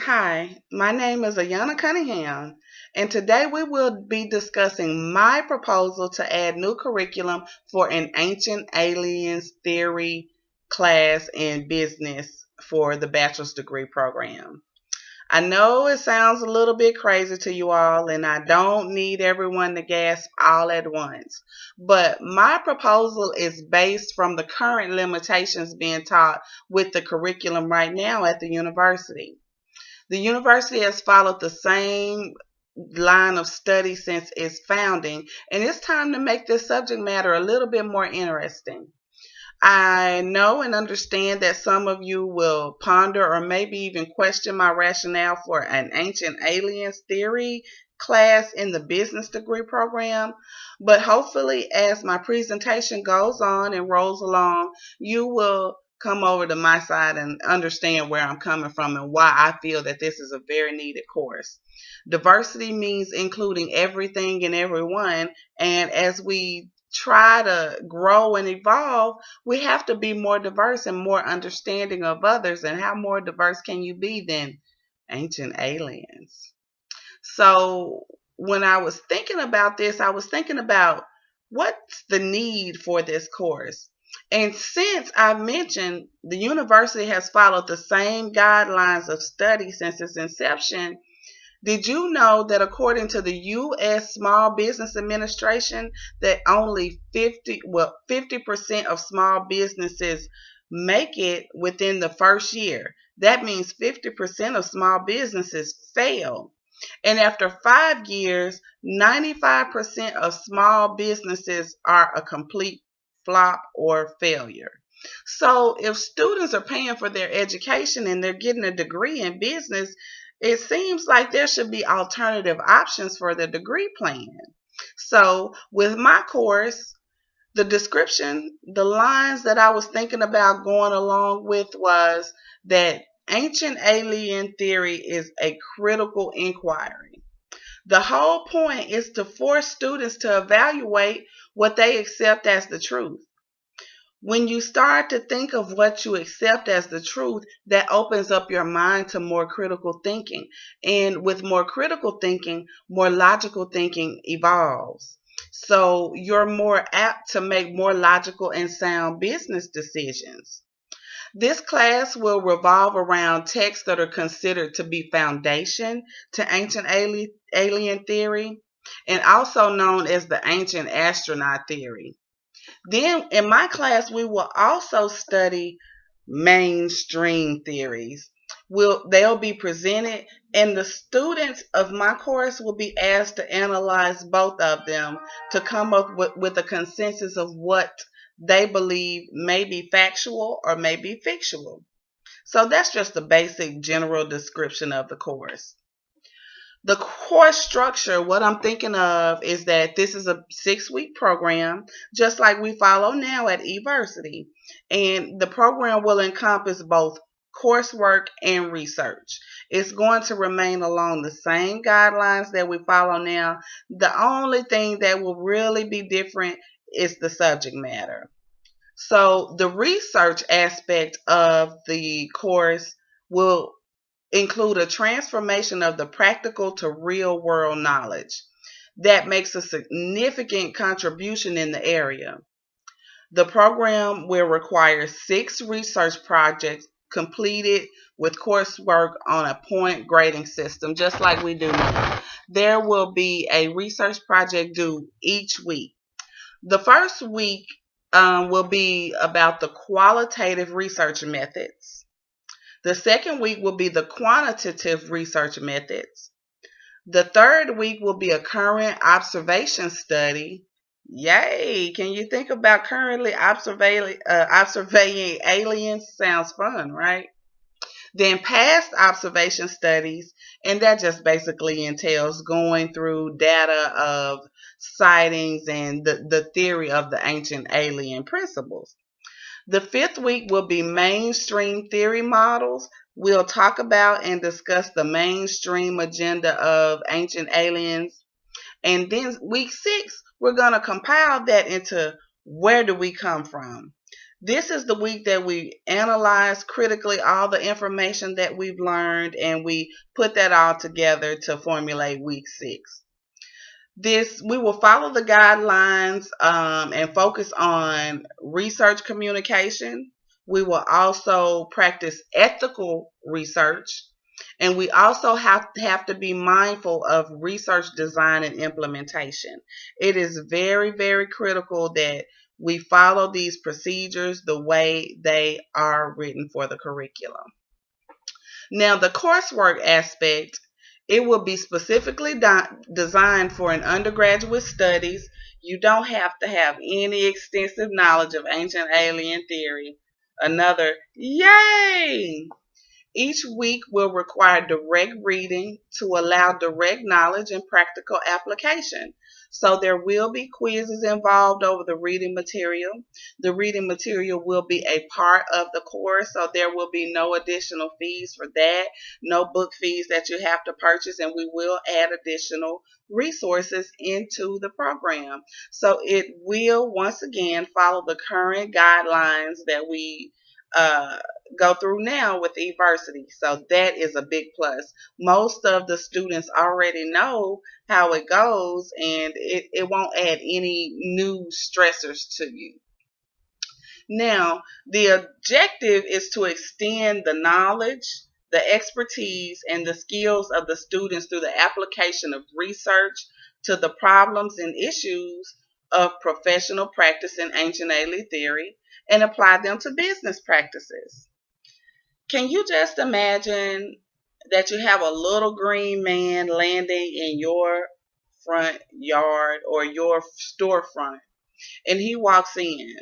Hi, my name is Ayana Cunningham, and today we will be discussing my proposal to add new curriculum for an ancient aliens theory class in business for the bachelor's degree program. I know it sounds a little bit crazy to you all, and I don't need everyone to gasp all at once. But my proposal is based from the current limitations being taught with the curriculum right now at the university. The university has followed the same line of study since its founding, and it's time to make this subject matter a little bit more interesting. I know and understand that some of you will ponder or maybe even question my rationale for an ancient aliens theory class in the business degree program, but hopefully, as my presentation goes on and rolls along, you will come over to my side and understand where I'm coming from and why I feel that this is a very needed course. Diversity means including everything and everyone, and as we try to grow and evolve, we have to be more diverse and more understanding of others. And how more diverse can you be than ancient aliens? So, when I was thinking about this, I was thinking about what's the need for this course. And since I mentioned the university has followed the same guidelines of study since its inception, did you know that according to the U.S. Small Business Administration, that only 50% of small businesses make it within the first year? That means 50% of small businesses fail. And after 5 years, 95% of small businesses are a complete flop or failure. So if students are paying for their education and they're getting a degree in business, it seems like there should be alternative options for the degree plan. So with my course, the description, the lines that I was thinking about going along with was that ancient alien theory is a critical inquiry. The whole point is to force students to evaluate what they accept as the truth. When you start to think of what you accept as the truth, that opens up your mind to more critical thinking. And with more critical thinking, more logical thinking evolves. So you're more apt to make more logical and sound business decisions. This class will revolve around texts that are considered to be foundation to ancient alien theory and also known as the ancient astronaut theory. Then in my class, we will also study mainstream theories. They'll be presented, and the students of my course will be asked to analyze both of them to come up with a consensus of what they believe may be factual or may be fictional. So that's just the basic general description of the course. The course structure, what I'm thinking of is that this is a 6-week program, just like we follow now at eVersity. And the program will encompass both coursework and research. It's going to remain along the same guidelines that we follow now. The only thing that will really be different is the subject matter. So the research aspect of the course will include a transformation of the practical to real world knowledge that makes a significant contribution in the area. The program will require 6 research projects completed with coursework on a point grading system, just like we do now. There will be a research project due each week. The first week will be about the qualitative research methods. The second week will be the quantitative research methods. The third week will be a current observation study. Yay! Can you think about currently observing aliens? Sounds fun, right? Then past observation studies, and that just basically entails going through data of sightings and the theory of the ancient alien principles. The fifth week will be mainstream theory models. We'll talk about and discuss the mainstream agenda of ancient aliens. And then week 6, we're going to compile that into where do we come from. This is the week that we analyze critically all the information that we've learned, and we put that all together to formulate week 6. This we will follow the guidelines and focus on research communication. We will also practice ethical research, and we also have to be mindful of research design and implementation. It is very, very critical that we follow these procedures the way they are written for the curriculum. Now, the coursework aspect, it will be specifically designed for an undergraduate studies. You don't have to have any extensive knowledge of ancient alien theory. Another yay! Each week will require direct reading to allow direct knowledge and practical application. So there will be quizzes involved over the reading material. The reading material will be a part of the course, so there will be no additional fees for that, no book fees that you have to purchase, and we will add additional resources into the program. So it will once again follow the current guidelines that we uh, go through now with eVersity. So that is a big plus. Most of the students already know how it goes, and it won't add any new stressors to you. Now, the objective is to extend the knowledge, the expertise, and the skills of the students through the application of research to the problems and issues of professional practice in ancient alien theory and apply them to business practices. Can you just imagine that you have a little green man landing in your front yard or your storefront and he walks in?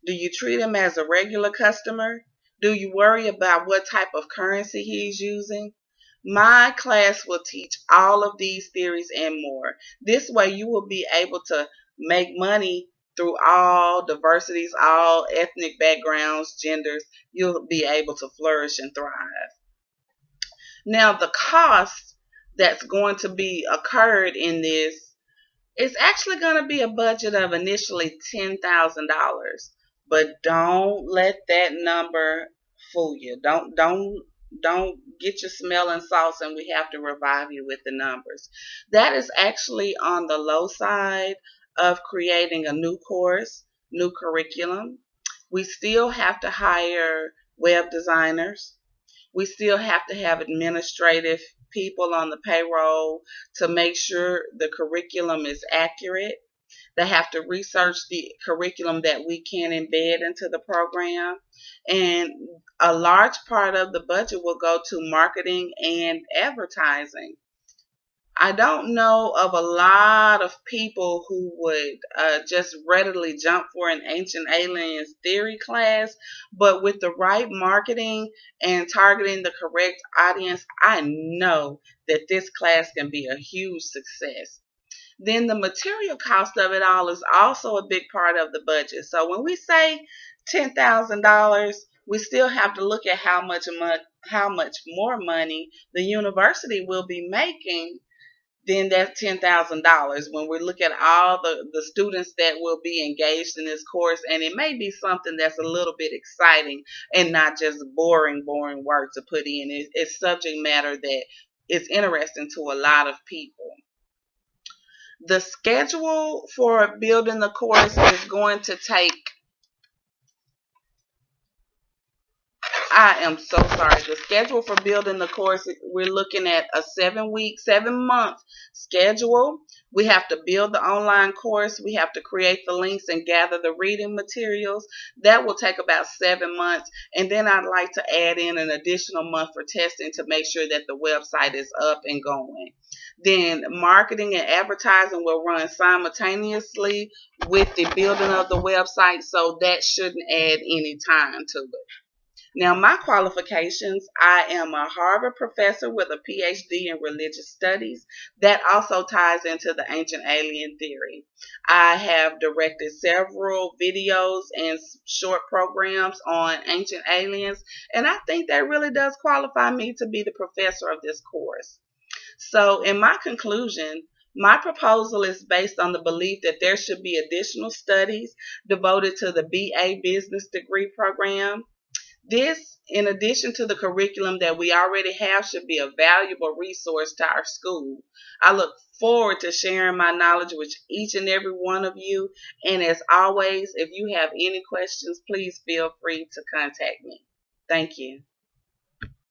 Do you treat him as a regular customer? Do you worry about what type of currency he's using? My class will teach all of these theories and more. This way, you will be able to make money through all diversities, all ethnic backgrounds, genders. You'll be able to flourish and thrive. Now, the cost that's going to be occurred in this, it's actually going to be a budget of initially $10,000, but don't let that number fool you. Don't get your smelling salts and we have to revive you with the numbers. That is actually on the low side of creating a new course, new curriculum. We still have to hire web designers. We still have to have administrative people on the payroll to make sure the curriculum is accurate. They have to research the curriculum that we can embed into the program. And a large part of the budget will go to marketing and advertising. I don't know of a lot of people who would just readily jump for an ancient aliens theory class, but with the right marketing and targeting the correct audience, I know that this class can be a huge success. Then the material cost of it all is also a big part of the budget. So when we say $10,000, we still have to look at how much more money the university will be making then that's $10,000 when we look at all the students that will be engaged in this course. And it may be something that's a little bit exciting and not just boring work to put in. It's subject matter that is interesting to a lot of people. The schedule for building the course is going to take, I am so sorry. The schedule for building the course, we're looking at a 7-week, 7-month schedule. We have to build the online course. We have to create the links and gather the reading materials. That will take about 7 months. And then I'd like to add in an additional month for testing to make sure that the website is up and going. Then marketing and advertising will run simultaneously with the building of the website, so that shouldn't add any time to it. Now, my qualifications, I am a Harvard professor with a PhD in religious studies. That also ties into the ancient alien theory. I have directed several videos and short programs on ancient aliens, and I think that really does qualify me to be the professor of this course. So, in my conclusion, My proposal is based on the belief that there should be additional studies devoted to the BA Business Degree program. This, in addition to the curriculum that we already have, should be a valuable resource to our school. I look forward to sharing my knowledge with each and every one of you. And as always, if you have any questions, please feel free to contact me. Thank you.